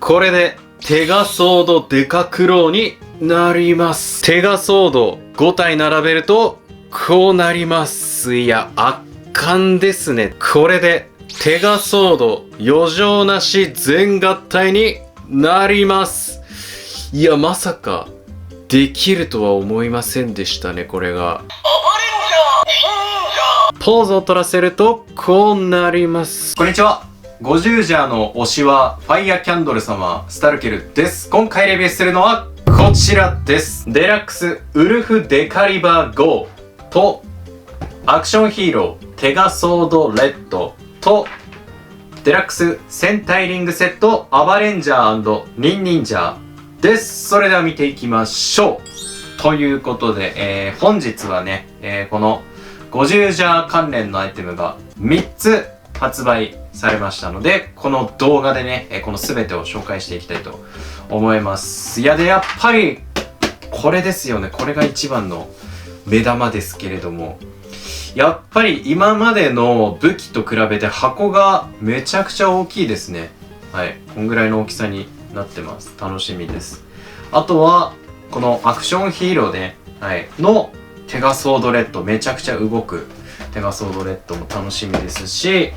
これでテガソードデカクローになります。テガソード5体並べるとこうなります。いや、圧巻ですね。これでテガソード余剰なし全合体になります。いや、まさかできるとは思いませんでしたね、これが。ポーズを取らせるとこうなります。こんにちは。50ジャーの推しはファイヤーキャンドル様スタルケルです。今回レビューするのはこちらです。デラックスウルフデカリバー GO とアクションヒーローテガソードレッドとデラックス戦隊リングセットアバレンジャー&ニンニンジャーです。それでは見ていきましょう。ということで、本日はね、この50ジャー関連のアイテムが3つ発売されましたので、この動画でね、この全てを紹介していきたいと思います。いや、でやっぱりこれですよね。これが一番の目玉ですけれども、やっぱり今までの武器と比べて箱がめちゃくちゃ大きいですね。はい、こんぐらいの大きさになってます。楽しみです。あとはこのアクションヒーローで、のテガソードレッド、めちゃくちゃ動くテガソードレッドも楽しみですし、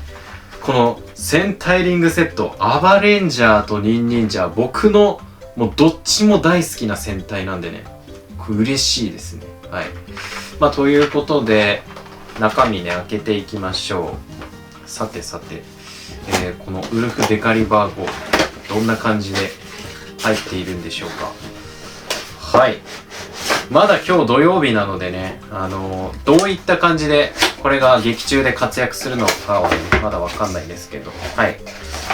この戦隊リングセットアバレンジャーとニンニンジャー、僕のもうどっちも大好きな戦隊なんでね、これ嬉しいですね。はい、ということで中身ね開けていきましょう。さてさて、このウルフデカリバー号どんな感じで入っているんでしょうか。はい、まだ今日土曜日なのでね、どういった感じでこれが劇中で活躍するのかはね、まだわかんないですけど、はい。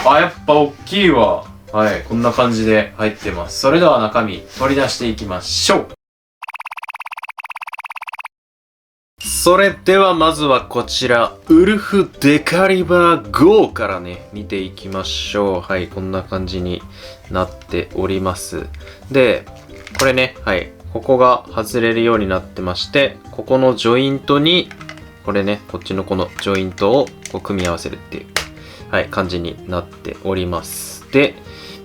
やっぱ大きいわ。はい、こんな感じで入ってます。それでは中身取り出していきましょう。それではまずはこちら、ウルフデカリバー GO からね、見ていきましょう。はい、こんな感じになっております。で、これね、はい、ここが外れるようになってまして、ここのジョイントに、これね、こっちのこのジョイントをこう組み合わせるっていう、はい、感じになっております。で、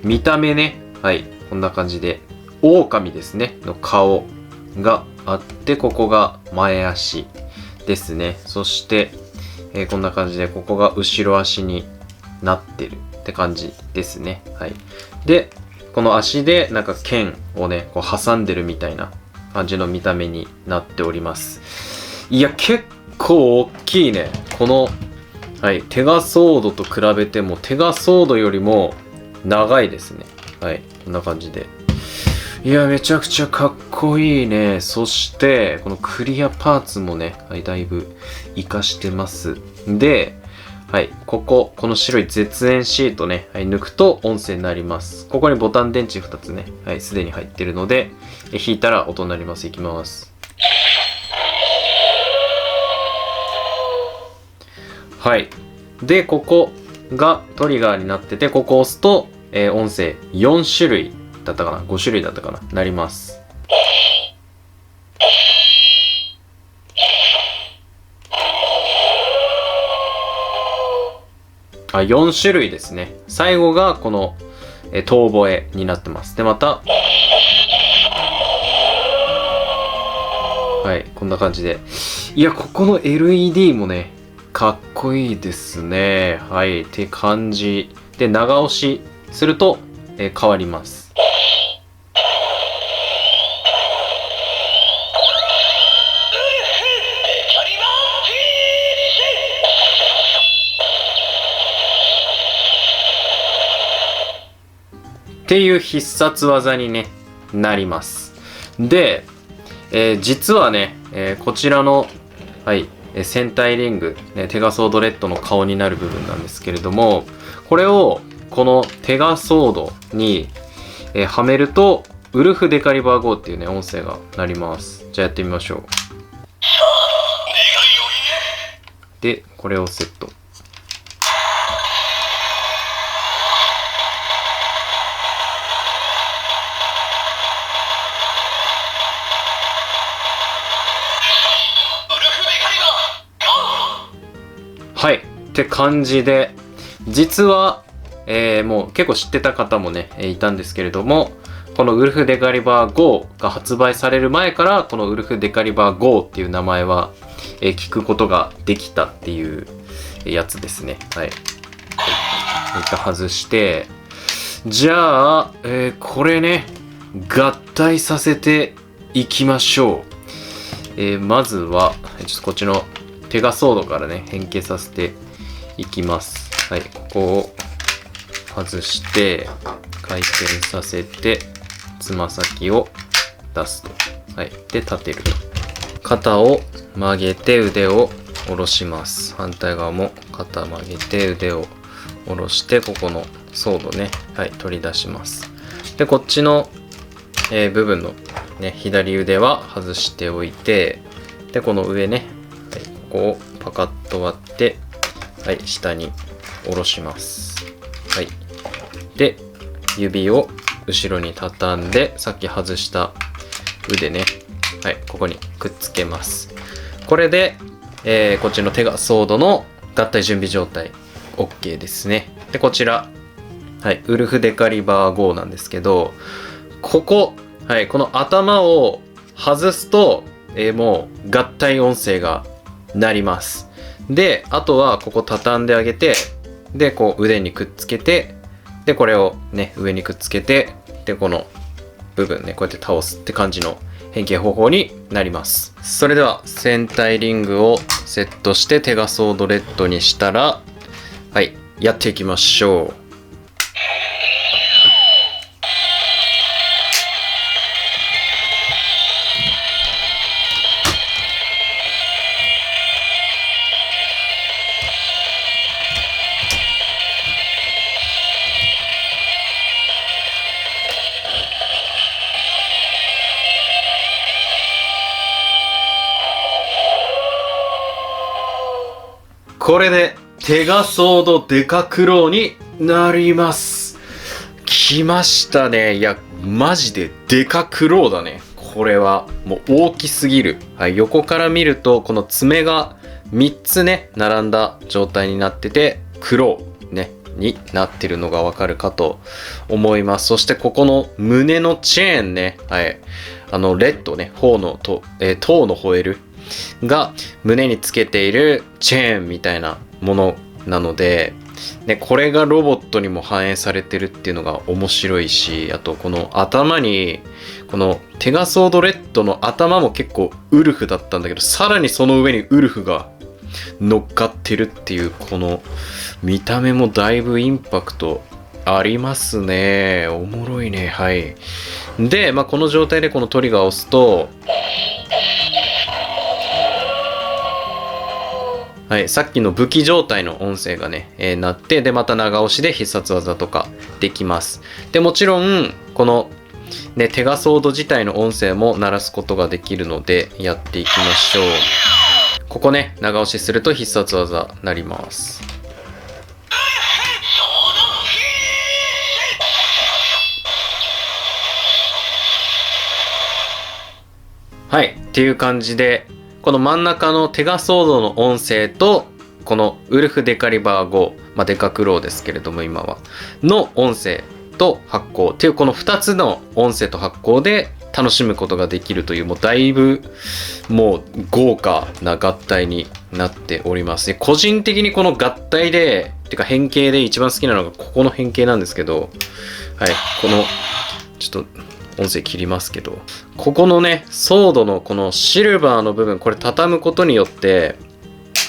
見た目ね、はい、こんな感じで、狼ですね、の顔があって、ここが前足ですね。そして、こんな感じで、ここが後ろ足になってるって感じですね。はい。で、この足でなんか剣をね、こう挟んでるみたいな感じの見た目になっております。いや、結構大きいね。この、はい、テガソードと比べても、テガソードよりも長いですね。はい、こんな感じで。いや、めちゃくちゃかっこいいね。そして、このクリアパーツもね、はい、だいぶ活かしてます。で、はい、この白い絶縁シートね、はい、抜くと音声になります。ここにボタン電池2つね、はい、すでに入ってるので、引いたら音になります。いきます。はい。で、ここがトリガーになってて、ここを押すと、音声4種類だったかな ?5 種類だったかななります。4種類ですね。最後がこの、遠吠えになってます。で、また、はい、こんな感じで。いや、ここの LED もね、かっこいいですね。はい、って感じ。で、長押しすると、変わります。っていう必殺技に、ね、なります。で、実はね、こちらの、はい、戦隊リング、テガソードレッドの顔になる部分なんですけれども、これをこのテガソードに、はめると、ウルフデカリバー GO っていうね、音声が鳴ります。じゃあやってみましょう。で、これをセット。はいって感じで、実はもう結構知ってた方もね、いたんですけれども、このウルフデカリバー GO が発売される前から、このウルフデカリバー GO っていう名前は、聞くことができたっていうやつですね。はい。一回外して、じゃあ、これね、合体させていきましょう。まずは、ちょっとこっちのテガソードからね、変形させていきます。はい、ここを外して、回転させて、つま先を出すと。はい、で、立てると。肩を曲げて腕を下ろします。反対側も肩曲げて腕を下ろして、ここのソードね、はい、取り出します。で、こっちの、部分のね、左腕は外しておいて、で、この上ね、はい、ここをパカッと割って、はい、下に下ろします。はい。で、指を後ろに畳んで、さっき外した腕ね、はい、ここにくっつけます。これで、こっちのテガソードの合体準備状態、OK ですね。で、こちら、はい、ウルフデカリバー GO なんですけど、ここ、はい、この頭を外すと、もう合体音声が鳴ります。で、あとはここ畳んであげて、で、こう腕にくっつけて、で、これをね、上にくっつけて、で、この部分ね、こうやって倒すって感じの変形方法になります。それでは、戦隊リングをセットしてテガソードレッドにしたら、はい、やっていきましょう。これでテガソードデカクローになります。来ましたね。いや、マジでデカクローだね。これはもう大きすぎる。はい、横から見るとこの爪が3つね、並んだ状態になってて、クローね、になってるのがわかるかと思います。そしてここの胸のチェーンね、はい、レッドね、塔のホエールが胸につけているチェーンみたいなものなので、ね、これがロボットにも反映されてるっていうのが面白いし、あとこの頭にこのテガソードレッドの頭も結構ウルフだったんだけど、さらにその上にウルフが乗っかってるっていう、この見た目もだいぶインパクトありますね。おもろいね。はい。で、この状態でこのトリガーを押すと、はい、さっきの武器状態の音声がね、鳴って、で、また長押しで必殺技とかできます。で、もちろん、この、ね、テガソード自体の音声も鳴らすことができるので、やっていきましょう。ここね、長押しすると必殺技なります。はい、っていう感じで、この真ん中のテガソードの音声と、このウルフデカリバー GO、デカクローですけれども今は、の音声と発光っていうこの2つの音声と発光で楽しむことができるという、もうだいぶもう豪華な合体になっておりますね。個人的にこの合体で、てか変形で一番好きなのがここの変形なんですけど、はい、この、ちょっと、音声切りますけど、ここのね、ソードのこのシルバーの部分、これ畳むことによって、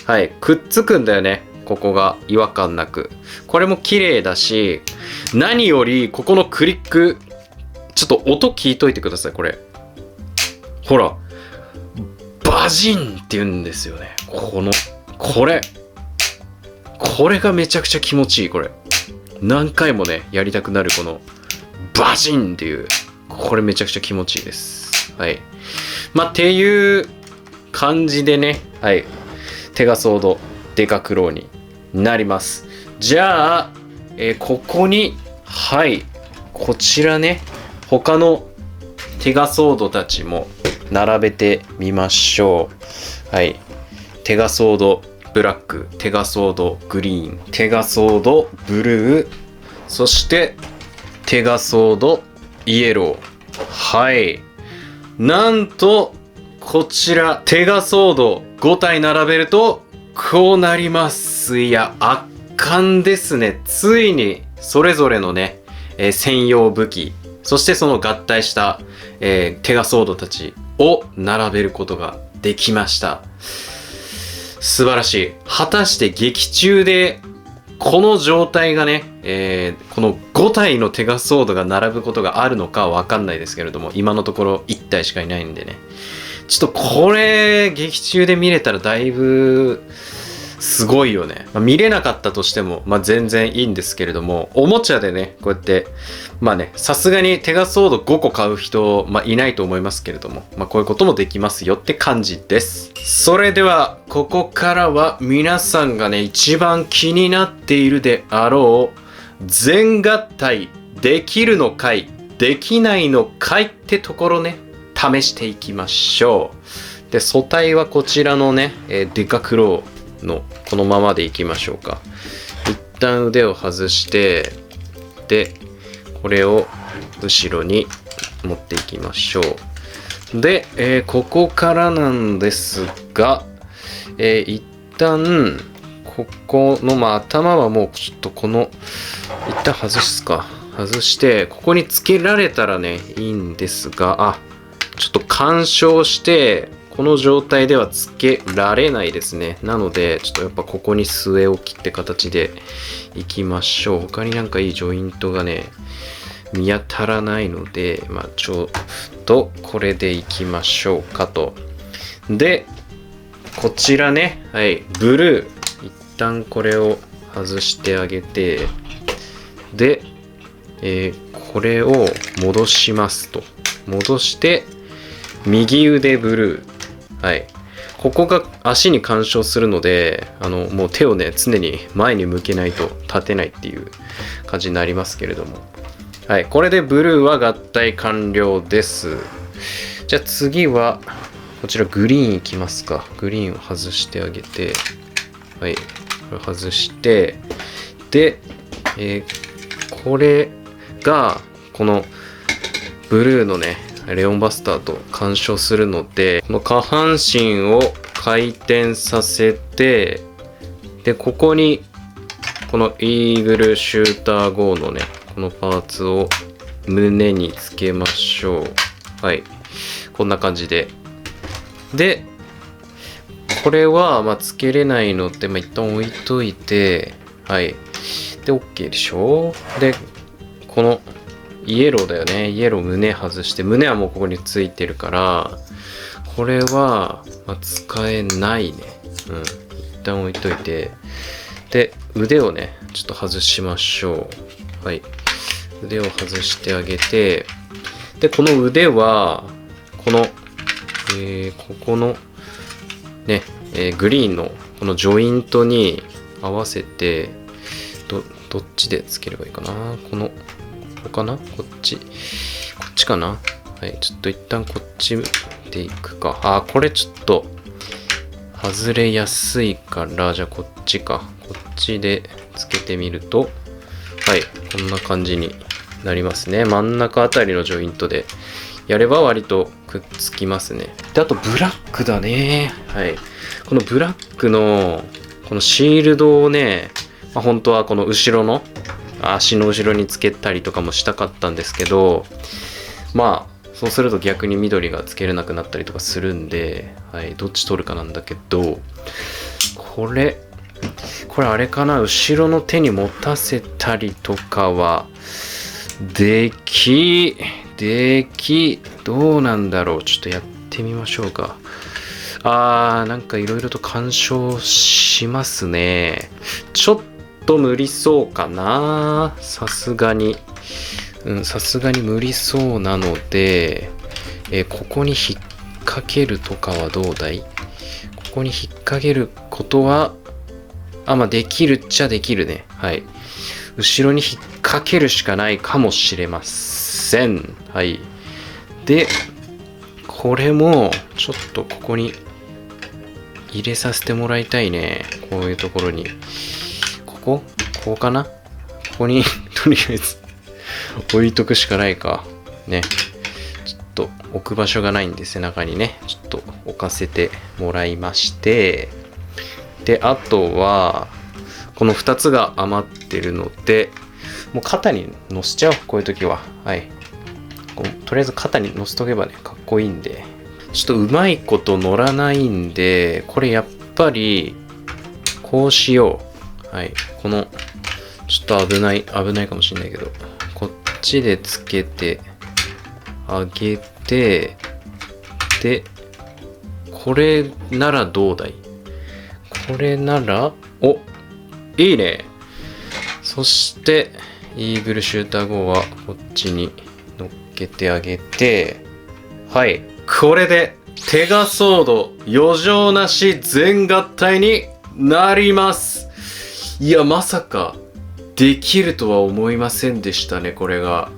はい、くっつくんだよね。ここが違和感なく。これも綺麗だし、何よりここのクリック、ちょっと音聞いといてください、これ。ほら、バジンって言うんですよね。これがめちゃくちゃ気持ちいい、これ。何回もね、やりたくなるこの、バジンっていう。これめちゃくちゃ気持ちいいです。はい。っていう感じでね、はい。テガソードデカクローになります。じゃあ、ここに、はい。こちらね、他のテガソードたちも並べてみましょう。はい。テガソードブラック、テガソードグリーン、テガソードブルー、そしてテガソードイエロー。はい。なんとこちらテガソード5体並べるとこうなります。いや、圧巻ですね。ついにそれぞれのね、専用武器、そしてその合体した、テガソードたちを並べることができました。素晴らしい。果たして劇中でこの状態がね、この5体のテガソードが並ぶことがあるのかわかんないですけれども、今のところ1体しかいないんでね。ちょっとこれ劇中で見れたらだいぶすごいよね。見れなかったとしても、全然いいんですけれども、おもちゃでね、こうやって、さすがにテガソード5個買う人、いないと思いますけれども、こういうこともできますよって感じです。それでは、ここからは皆さんがね、一番気になっているであろう、全合体できるのかい、できないのかいってところね、試していきましょう。で、素体はこちらのね、デカクローのこのままでいきましょうか。一旦腕を外して、で、これを後ろに持っていきましょう。で、ここからなんですが、一旦ここの、頭はもうちょっとこの一旦外してここにつけられたらねいいんですが、ちょっと干渉してこの状態ではつけられないですね。なのでちょっとやっぱここに末を切って形でいきましょう。他になんかいいジョイントがね見当たらないので、ちょっとこれでいきましょうかと。でこちらね、はい、ブルー一旦これを外してあげて、で、これを戻しますと。戻して右腕ブルー、はい、ここが足に干渉するので、もう手をね常に前に向けないと立てないっていう感じになりますけれども、はい、これでブルーは合体完了です。じゃあ次はこちらグリーンいきますか。グリーンを外してあげて、はい、これ外して、で、これがこのブルーのねレオンバスターと干渉するので、この下半身を回転させて、でここにこのイーグルシューター号のねこのパーツを胸につけましょう。はい、こんな感じで。でこれはつけれないので、一旦置いといて、はい、で OK でしょ。でこのイエローだよね。イエロー胸外して、胸はもうここについてるからこれは、使えないね。一旦置いといて、で腕をねちょっと外しましょう。はい、腕を外してあげて、でこの腕はこの、ここのね、グリーンのこのジョイントに合わせて、どっちでつければいいかな。ここかな、こっちかな。はい、ちょっと一旦こっちでいくか。これちょっと外れやすいから、じゃあこっちか。こっちでつけてみると、はい、こんな感じになりますね。真ん中あたりのジョイントでやれば割とくっつきますね。であとブラックだね。はい、このブラックのこのシールドをね、本当はこの後ろの足の後ろにつけたりとかもしたかったんですけど、そうすると逆に緑がつけれなくなったりとかするんで、はい、どっち取るかなんだけど、これあれかな、後ろの手に持たせたりとかはどうなんだろう。ちょっとやってみましょうか。なんかいろいろと干渉しますね。ちょっと無理そうかな。さすがに無理そうなので、ここに引っ掛けるとかはどうだい？ここに引っ掛けることはできるっちゃできるね。はい、後ろに引っ掛けるしかないかもしれません。はい、でこれもちょっとここに入れさせてもらいたいね。こういうところにこうかな。ここにとりあえず置いとくしかないか。ね。ちょっと置く場所がないんで背中にね、ちょっと置かせてもらいまして、で、あとは、この2つが余ってるので、もう肩に乗せちゃおう、こういう時は。はい。とりあえず肩に乗せとけばね、かっこいいんで。ちょっとうまいこと乗らないんで、これやっぱり、こうしよう。はい。この、ちょっと危ないかもしれないけど、こっちでつけてあげて、で、これならどうだい？これなら、お、いいね。そして、イーグルシューター号はこっちに乗っけてあげて、はい。これで、テガソード余剰なし全合体になります。いや、まさか、できるとは思いませんでしたね、これが。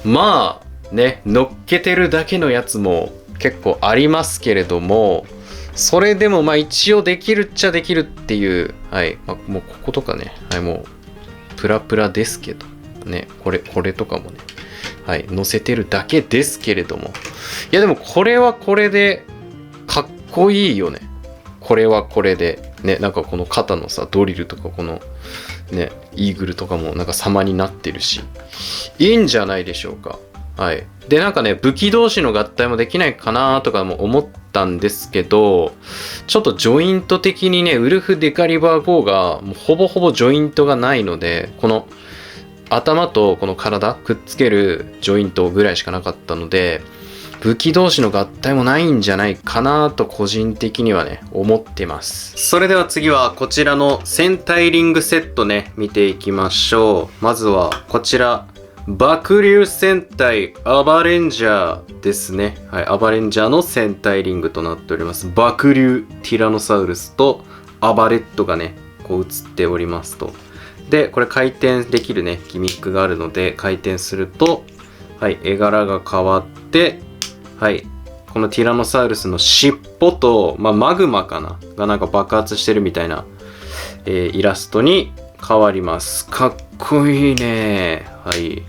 まあ、ね、乗っけてるだけのやつも結構ありますけれども、それでもまあ一応できるっちゃできるっていう、はい。まあ、もうこことかね、はい、もう、プラプラですけど、ね、これとかもね、はい、乗せてるだけですけれども。いやでもこれはこれで、かっこいいよね。これはこれで。ね、なんかこの肩のさ、ドリルとかこの、ね、イーグルとかもなんか様になってるし、いいんじゃないでしょうか。はい。で、なんかね、武器同士の合体もできないかなとかも思ったんですけど、ちょっとジョイント的にね、ウルフ・デカリバー号がもうほぼほぼジョイントがないので、この頭とこの体くっつけるジョイントぐらいしかなかったので、武器同士の合体もないんじゃないかなと個人的にはね、思ってます。それでは次はこちらの戦隊リングセットね、見ていきましょう。まずはこちら、爆竜戦隊アバレンジャーですね。はい、アバレンジャーの戦隊リングとなっております。爆竜ティラノサウルスとアバレットがね、こう映っておりますと。で、これ回転できるね、ギミックがあるので、回転すると、はい、絵柄が変わって、はい。このティラノサウルスの尻尾と、まあ、マグマかながなんか爆発してるみたいな、イラストに変わります。かっこいいね。はい。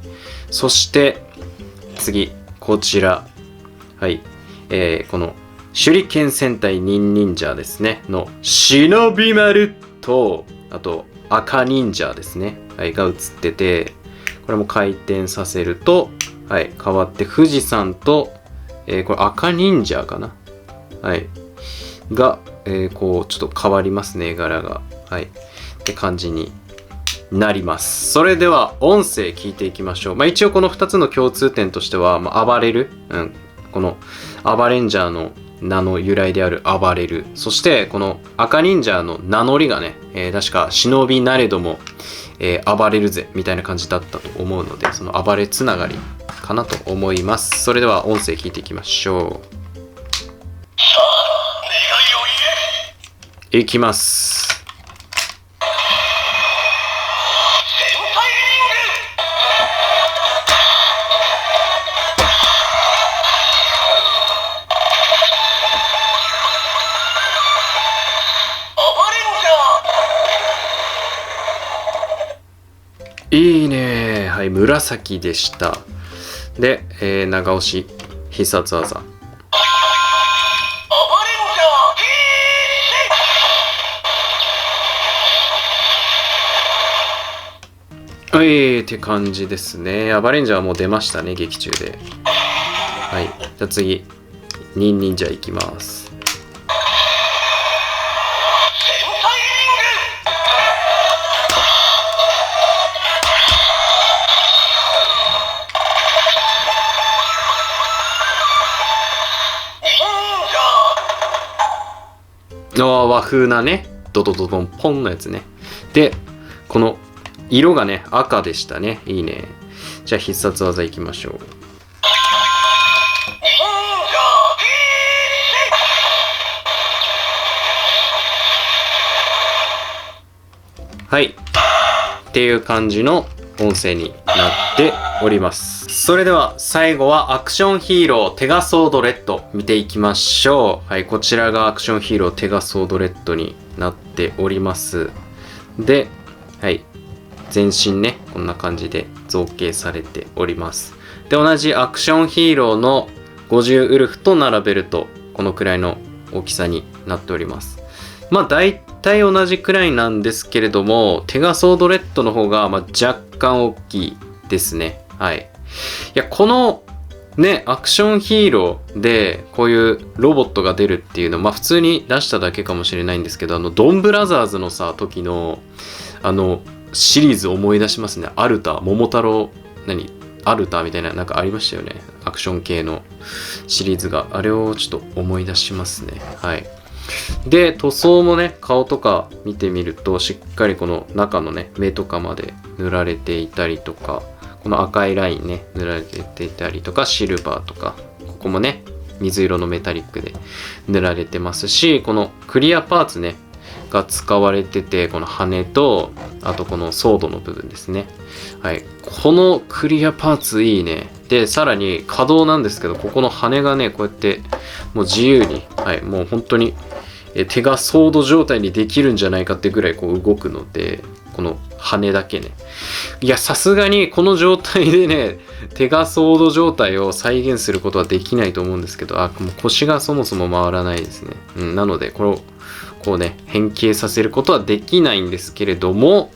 そして、次、こちら。はい。この、手裏剣戦隊ニンニンジャーですね。の、忍び丸と、あと、赤忍者ですね。はい。が映ってて、これも回転させると、はい。変わって、富士山と、これ赤忍者かな、はい。が、こう、ちょっと変わりますね、柄が。はい。って感じになります。それでは、音声聞いていきましょう。まあ、一応この2つの共通点としては、まあ、暴れる。うん。この、アバレンジャーの名の由来である暴れる。そして、この赤忍者の名乗りがね、確か、忍びなれども、暴れるぜ、みたいな感じだったと思うので、その暴れつながりかなと思います。それでは音声聞いていきましょう。いきます。いいね。はい、紫でした。で、長押し必殺技。って感じですね。アバレンジャーもう出ましたね、劇中で。はい。じゃあ次、ニンニンジャーいきます。和風なね、ドドドドンポンのやつね。で、この色がね、赤でしたね。いいね。じゃあ必殺技いきましょう。はい。っていう感じの音声になっております。それでは最後はアクションヒーローテガソードレッド見ていきましょう。はい、こちらがアクションヒーローテガソードレッドになっております。で、はい。全身ね、こんな感じで造形されております。で、同じアクションヒーローの50ウルフと並べると、このくらいの大きさになっております。まあ、大体同じくらいなんですけれども、テガソードレッドの方が、若干大きいですね。はい。いや、この、ね、アクションヒーローでこういうロボットが出るっていうの、普通に出しただけかもしれないんですけど、ドンブラザーズの時の、シリーズ思い出しますね。アルタ、桃太郎、アルタみたいな、なんかありましたよね。アクション系のシリーズが。あれをちょっと思い出しますね。はい。で、塗装もね、顔とか見てみると、しっかりこの中のね、目とかまで塗られていたりとか、この赤いラインね、塗られていたりとか、シルバーとか、ここもね、水色のメタリックで塗られてますし、このクリアパーツね、が使われてて、この羽と、あとこのソードの部分ですね。はい。このクリアパーツいいね。で、さらに可動なんですけど、ここの羽がね、こうやって、もう自由に、はい、もう本当に、手がソード状態にできるんじゃないかってぐらいこう動くので、この羽だけね。いや、さすがにこの状態でね、手がソード状態を再現することはできないと思うんですけど、もう腰がそもそも回らないですね。なので、こうね、変形させることはできないんですけれども、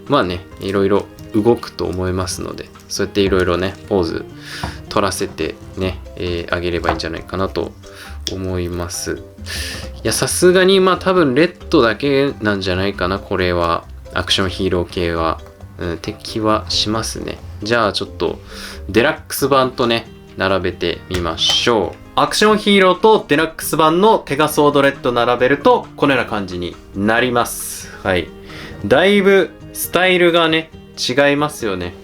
まあね、いろいろ動くと思いますので、そうやっていろいろね、ポーズ取らせてね、あげればいいんじゃないかなと思います。いや、さすがに多分レッドだけなんじゃないかな、これは。アクションヒーロー系は。って気はしますね。じゃあちょっとデラックス版とね、並べてみましょう。アクションヒーローとデラックス版のテガソードレッド並べると、このような感じになります。はい。だいぶスタイルがね、違いますよね。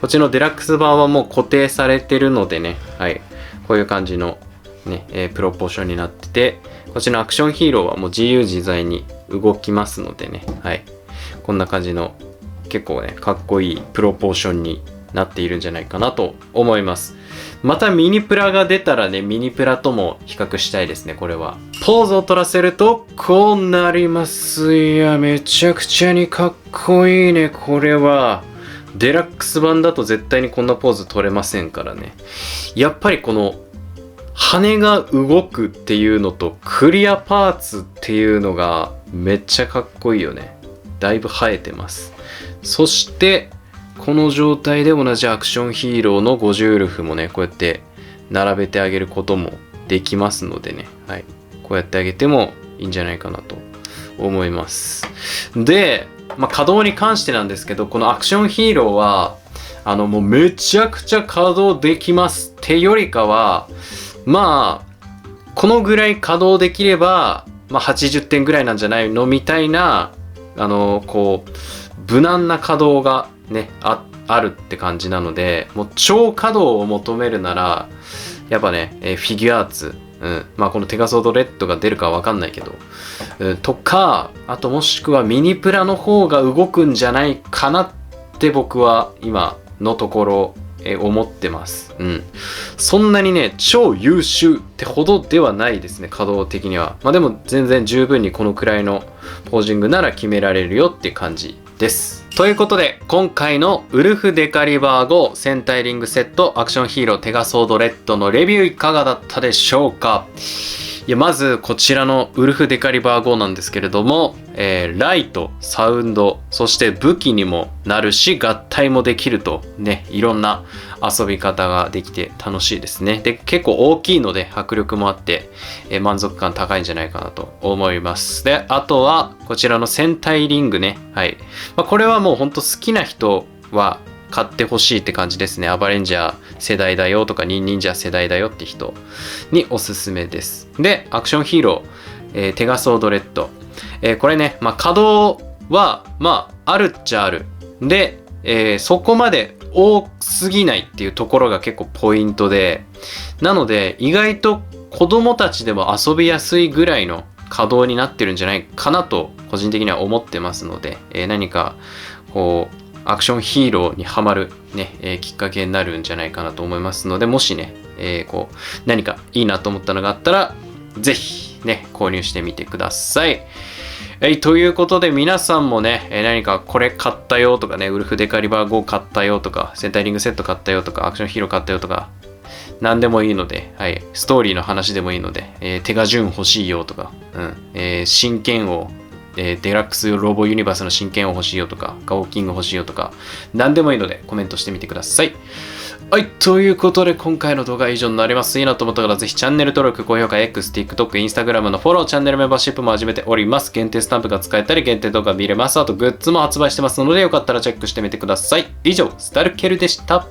こっちのデラックス版はもう固定されてるのでね、はい。こういう感じのね、プロポーションになってて、こっちのアクションヒーローはもう自由自在に動きますのでね、はい。こんな感じの結構ね、かっこいいプロポーションになっているんじゃないかなと思います。またミニプラが出たらね、ミニプラとも比較したいですね、これは。ポーズを取らせると、こうなります。いや、めちゃくちゃにかっこいいね、これは。デラックス版だと絶対にこんなポーズ取れませんからね。やっぱりこの、羽が動くっていうのと、クリアパーツっていうのがめっちゃかっこいいよね。だいぶ生えてます。そして、この状態で同じアクションヒーローの50ウルフもね、こうやって並べてあげることもできますのでね、はい。こうやってあげてもいいんじゃないかなと思います。で、稼働に関してなんですけど、このアクションヒーローは、もうめちゃくちゃ稼働できますってよりかは、このぐらい稼働できれば、80点ぐらいなんじゃないのみたいな、無難な稼働がね、あるって感じなので、もう超稼働を求めるなら、やっぱね、フィギュアーツ、このテガソードレッドが出るかわかんないけど、とか、あともしくはミニプラの方が動くんじゃないかなって僕は今のところ、思ってます。そんなにね、超優秀ってほどではないですね、稼働的には。でも全然十分にこのくらいのポージングなら決められるよって感じです。ということで、今回のウルフデカリバー5戦隊リングセットアクションヒーローテガソードレッドのレビューいかがだったでしょうか。いや、まずこちらのウルフデカリバー5なんですけれども、ライト、サウンド、そして武器にもなるし合体もできるとね、いろんな遊び方ができて楽しいですね。で、結構大きいので迫力もあって、満足感高いんじゃないかなと思います。で、あとはこちらの戦隊リングね。はい。これはもうほんと好きな人は買ってほしいって感じですね。アバレンジャー世代だよとかニンジャー世代だよって人におすすめです。で、アクションヒーロー、テガソードレッド。これね、稼働はあるっちゃある。で、そこまで多すぎないっていうところが結構ポイントで、なので意外と子供たちでも遊びやすいぐらいの稼働になってるんじゃないかなと個人的には思ってますので、何かこうアクションヒーローにハマるね、きっかけになるんじゃないかなと思いますので、もしね、何かいいなと思ったのがあったら、ぜひね、購入してみてください。ということで皆さんもね、何かこれ買ったよとかね、ウルフデカリバー5買ったよとか、戦隊リングセット買ったよとか、アクションヒーロー買ったよとか、何でもいいので、はい、ストーリーの話でもいいので、手が順欲しいよとか、真剣王、デラックスロボユニバースの真剣王欲しいよとか、ガオキング欲しいよとか、何でもいいのでコメントしてみてください。はい、ということで今回の動画は以上になります。いいなと思った方はぜひチャンネル登録、高評価、X、TikTok、Instagram のフォロー、チャンネルメンバーシップも始めております。限定スタンプが使えたり、限定動画見れます。あとグッズも発売してますので、よかったらチェックしてみてください。以上、スタルケルでした。